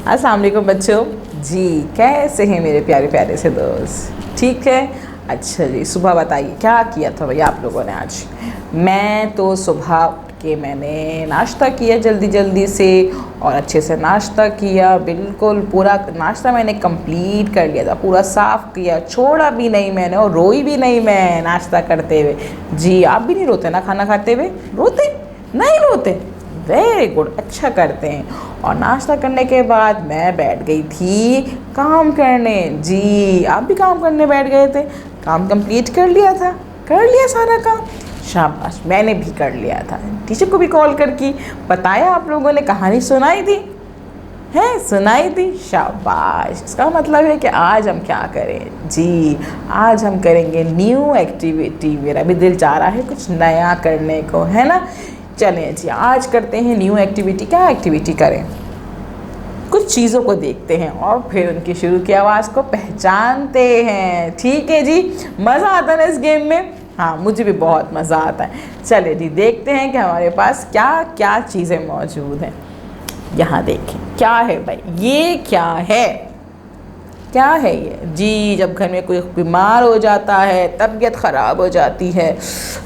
अस्सलाम वालेकुम बच्चों जी। कैसे हैं मेरे प्यारे प्यारे से दोस्त? ठीक है। अच्छा जी, सुबह बताइए क्या किया था भैया आप लोगों ने आज? मैं तो सुबह उठ के मैंने नाश्ता किया जल्दी जल्दी से, और अच्छे से नाश्ता किया, बिल्कुल पूरा नाश्ता मैंने कंप्लीट कर लिया था, पूरा साफ़ किया, छोड़ा भी नहीं मैंने और रोई भी नहीं मैं नाश्ता करते हुए। जी, आप भी नहीं रोते ना खाना खाते हुए? रोते नहीं? रोते? वेरी गुड, अच्छा करते हैं। और नाश्ता करने के बाद मैं बैठ गई थी काम करने। जी, आप भी काम करने बैठ गए थे? काम कंप्लीट कर लिया था? कर लिया सारा काम? शाबाश, मैंने भी कर लिया था। टीचर को भी कॉल करके बताया, आप लोगों ने कहानी सुनाई थी है? सुनाई थी? शाबाश। इसका मतलब है कि आज हम क्या करें? जी, आज हम करेंगे न्यू एक्टिविटी। मेरा भी दिल चाह रहा है कुछ नया करने को, है ना? चलें जी, आज करते हैं न्यू एक्टिविटी। क्या एक्टिविटी करें? कुछ चीज़ों को देखते हैं और फिर उनकी शुरू की आवाज़ को पहचानते हैं। ठीक है जी, मज़ा आता है ना इस गेम में? हाँ, मुझे भी बहुत मज़ा आता है। चले जी, देखते हैं कि हमारे पास क्या क्या चीज़ें मौजूद हैं। यहाँ देखें क्या है भाई, ये क्या है? क्या है ये? जी, जब घर में कोई बीमार हो जाता है, तबीयत ख़राब हो जाती है,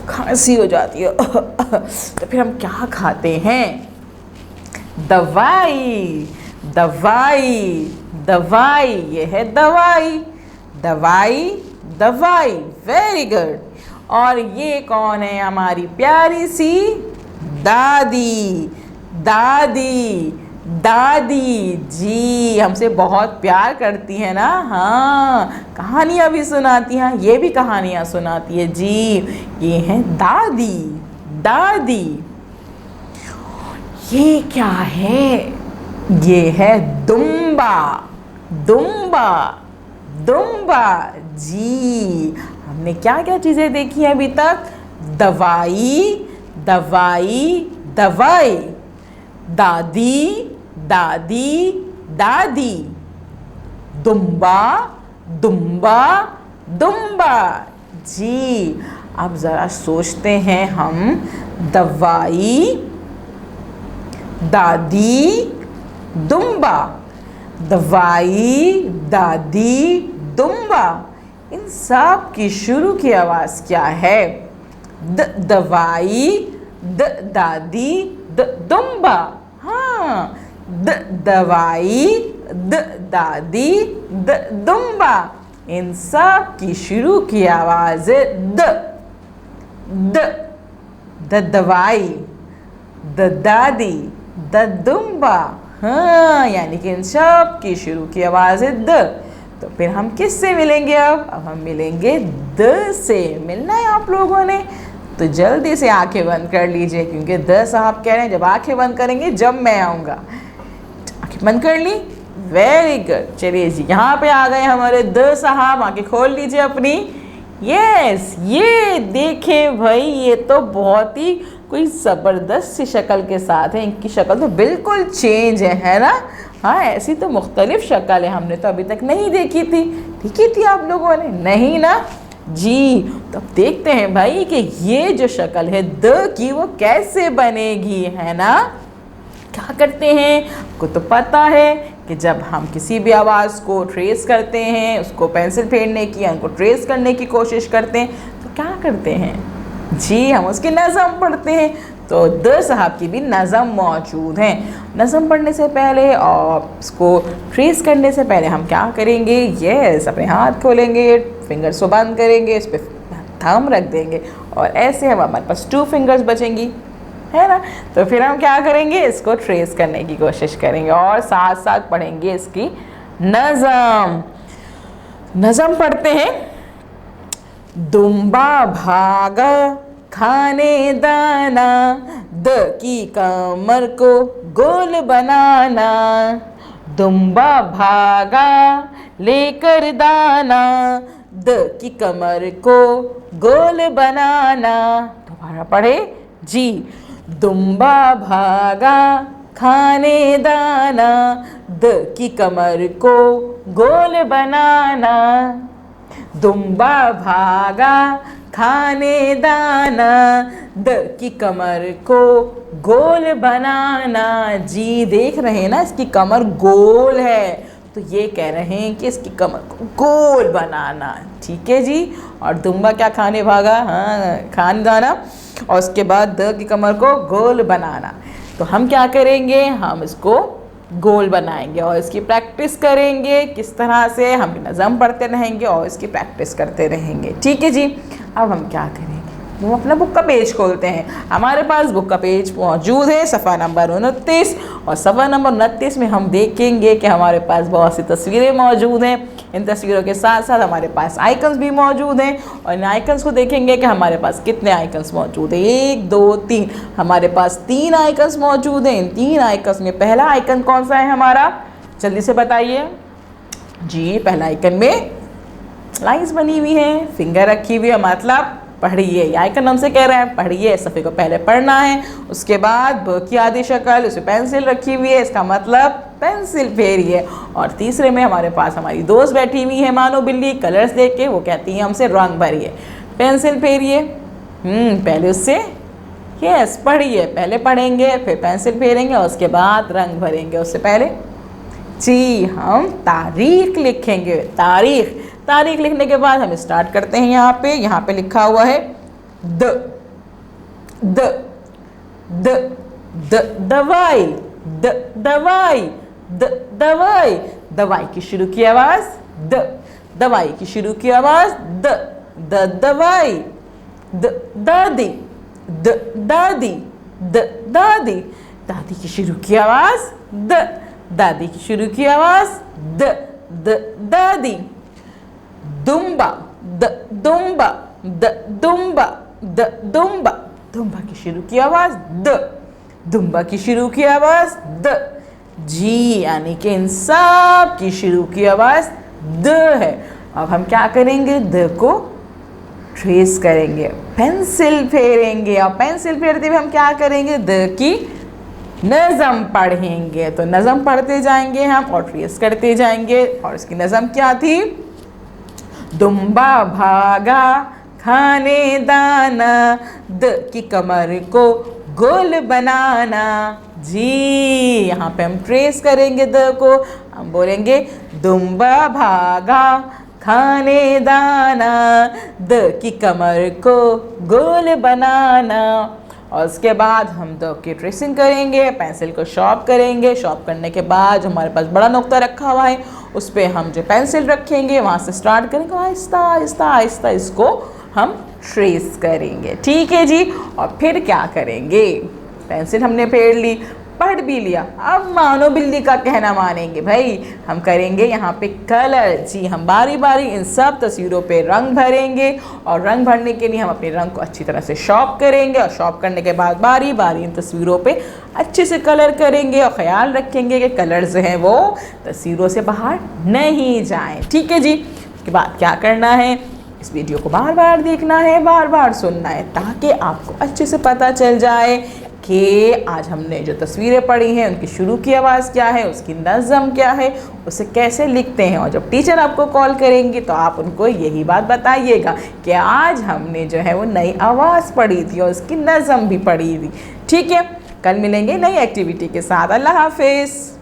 खांसी हो जाती है तो फिर हम क्या खाते हैं? दवाई। दवाई, दवाई, ये है दवाई। दवाई, दवाई, वेरी गुड। और ये कौन है? हमारी प्यारी सी दादी। दादी, दादी जी हमसे बहुत प्यार करती है ना? हाँ, कहानियाँ भी सुनाती हैं, ये भी कहानियाँ सुनाती है जी। ये है दादी। दादी। ये क्या है? ये है दुम्बा। दुम्बा, दुम्बा जी। हमने क्या क्या चीज़ें देखी हैं अभी तक? दवाई, दवाई, दवाई, दादी, दादी, दादी, दुम्बा, दुम्बा, दुम्बा जी। अब ज़रा सोचते हैं हम, दवाई, दादी, दुम्बा, दवाई, दादी, दुम्बा, इन सब की शुरू की आवाज़ क्या है? दवाई, दादी, दुम्बा। हाँ, दवाई, दादी, दुम्बा, इन सब की शुरू की आवाज़ है द दवाई, द दादी, द दुम्बा। हाँ, यानी कि इन सब की शुरू की आवाज़ है द। तो फिर हम किस से मिलेंगे अब हम मिलेंगे द से। मिलना है आप लोगों ने? तो जल्दी से आंखें बंद कर लीजिए, क्योंकि द साहब कह रहे हैं जब आंखें बंद करेंगे जब मैं आऊँगा। आंखें बंद कर ली? Very good. चलिए जी, यहाँ पे आ गए हमारे द साहब। आंखें खोल लीजिए अपनी। यस, ये देखें भाई, ये तो बहुत ही कोई ज़बरदस्त सी शक्ल के साथ है। इनकी शक्ल तो बिल्कुल चेंज है ना? हाँ, ऐसी तो मुख्तलिफ शक्ल है, हमने तो अभी तक नहीं देखी थी। देखी थी आप लोगों ने? नहीं ना जी। तो अब देखते हैं भाई कि ये जो शक्ल है द की वो कैसे बनेगी, है ना? क्या करते हैं, आपको तो पता है कि जब हम किसी भी आवाज़ को ट्रेस करते हैं, उसको पेंसिल फेरने की या उनको ट्रेस करने की कोशिश करते हैं, तो क्या करते हैं जी? हम उसकी नज़म पढ़ते हैं। तो द साहब की भी नज़म मौजूद है। नज़म पढ़ने से पहले और उसको ट्रेस करने से पहले हम क्या करेंगे? यस, अपने हाथ खोलेंगे, फिंगर्स को बंद करेंगे, इस पर थंब रख देंगे और ऐसे हम हमारे पास 2 फिंगर्स बचेंगी, है ना? तो फिर हम क्या करेंगे? इसको ट्रेस करने की कोशिश करेंगे और साथ साथ पढ़ेंगे इसकी नज़म। नज़म पढ़ते हैं। दुम्बा भागा खाने दाना, द की कमर को गोल बनाना। दुम्बा भागा लेकर दाना, द की कमर को गोल बनाना। दोबारा पढ़े जी। दुम्बा भागा खाने दाना, द की कमर को गोल बनाना। दुम्बा भागा खाने दाना, द की कमर को गोल बनाना। जी देख रहे हैं ना, इसकी कमर गोल है, तो ये कह रहे हैं कि इसकी कमर को गोल बनाना। ठीक है जी। और दुम्बा क्या खाने भागा? हाँ, खाने दाना, और उसके बाद द की कमर को गोल बनाना। तो हम क्या करेंगे, हम इसको गोल बनाएंगे और इसकी प्रैक्टिस करेंगे। किस तरह से? हम नज़म पढ़ते रहेंगे और इसकी प्रैक्टिस करते रहेंगे। ठीक है जी। अब हम क्या करेंगे, हम अपना बुक का पेज खोलते हैं। हमारे पास बुक का पेज मौजूद है, सफ़ा नंबर 29, और सफ़ा नंबर 29 में हम देखेंगे कि हमारे पास बहुत सी तस्वीरें मौजूद हैं। इन तस्वीरों के साथ साथ हमारे पास आइकन्स भी मौजूद हैं, और इन आइकन्स को देखेंगे कि हमारे पास कितने आइकन्स मौजूद हैं। 1 2 3, हमारे पास 3 आइकन्स मौजूद हैं। इन 3 आइकन्स में पहला आइकन कौन सा है हमारा? जल्दी से बताइए जी। पहला आइकन में लाइन्स बनी हुई हैं, फिंगर रखी हुई है, मतलब पढ़िए। ये आइकन हमसे कह रहा है पढ़िए, सफ़े को पहले पढ़ना है। उसके बाद ब की आधी शक्ल, उसमें पेंसिल रखी हुई है, इसका मतलब पेंसिल फेरिए। और तीसरे में हमारे पास हमारी दोस्त बैठी हुई है मानो बिल्ली, कलर्स देख के वो कहती है हमसे रंग भरिए, पेंसिल फेरिए। पहले उससे यस पढ़िए, पहले पढ़ेंगे, फिर पेंसिल फेरेंगे और उसके बाद रंग भरेंगे। उससे पहले जी हम तारीख लिखेंगे। तारीख लिखने के बाद हम स्टार्ट करते हैं। यहाँ पे लिखा हुआ है द द द द दवाई, द दवाई, द दवाई। दवाई की शुरू की आवाज़ द, दवाई की शुरू की आवाज़ द दवाई, द दादी, द दादी, द दादी। दादी की शुरू की आवाज़ द, दादी की शुरू की आवाज़ द दादी। दुम्बा, the Dumba, the Dumba, the दुम्बा। दुम्बा की शुरू की आवाज़ द, दुम्बा की शुरू की आवाज़ द। जी यानी कि इन सब की शुरू की आवाज़ द है। अब हम क्या करेंगे, द को ट्रेस करेंगे, पेंसिल फेरेंगे, और पेंसिल फेरते हुए हम क्या करेंगे, द की नज़म पढ़ेंगे। तो नज़म पढ़ते जाएंगे हम और ट्रेस करते जाएंगे। और इसकी नज़म क्या थी? दुम्बा भागा खाने दाना, द की कमर को गोल बनाना। जी यहाँ पे हम ट्रेस करेंगे द को, हम बोलेंगे दुम्बा भागा खाने दाना, द की कमर को गोल बनाना। और उसके बाद हम द की ट्रेसिंग करेंगे, पेंसिल को शॉर्प करेंगे। शॉर्प करने के बाद जो हमारे पास बड़ा नुक्ता रखा हुआ है उस पर हम जो पेंसिल रखेंगे वहाँ से स्टार्ट करेंगे, आहिस्ता आहिस्ता आहिस्ता इसको हम ट्रेस करेंगे। ठीक है जी। और फिर क्या करेंगे, पेंसिल हमने फेर ली, पढ़ भी लिया, अब मानो बिल्ली का कहना मानेंगे भाई, हम करेंगे यहाँ पे कलर। जी हम बारी बारी इन सब तस्वीरों पे रंग भरेंगे, और रंग भरने के लिए हम अपने रंग को अच्छी तरह से शॉर्प करेंगे, और शॉर्प करने के बाद बारी बारी इन तस्वीरों पे अच्छे से कलर करेंगे, और ख्याल रखेंगे कि कलर जो हैं वो तस्वीरों से बाहर नहीं जाएँ। ठीक है जी। उसके बाद क्या करना है, इस वीडियो को बार बार देखना है, बार बार सुनना है, ताकि आपको अच्छे से पता चल जाए कि आज हमने जो तस्वीरें पढ़ी हैं उनकी शुरू की आवाज़ क्या है, उसकी नज़म क्या है, उसे कैसे लिखते हैं। और जब टीचर आपको कॉल करेंगी तो आप उनको यही बात बताइएगा कि आज हमने जो है वो नई आवाज़ पढ़ी थी और उसकी नज़म भी पढ़ी थी। ठीक है, कल मिलेंगे नई एक्टिविटी के साथ। अल्लाह हाफिज़।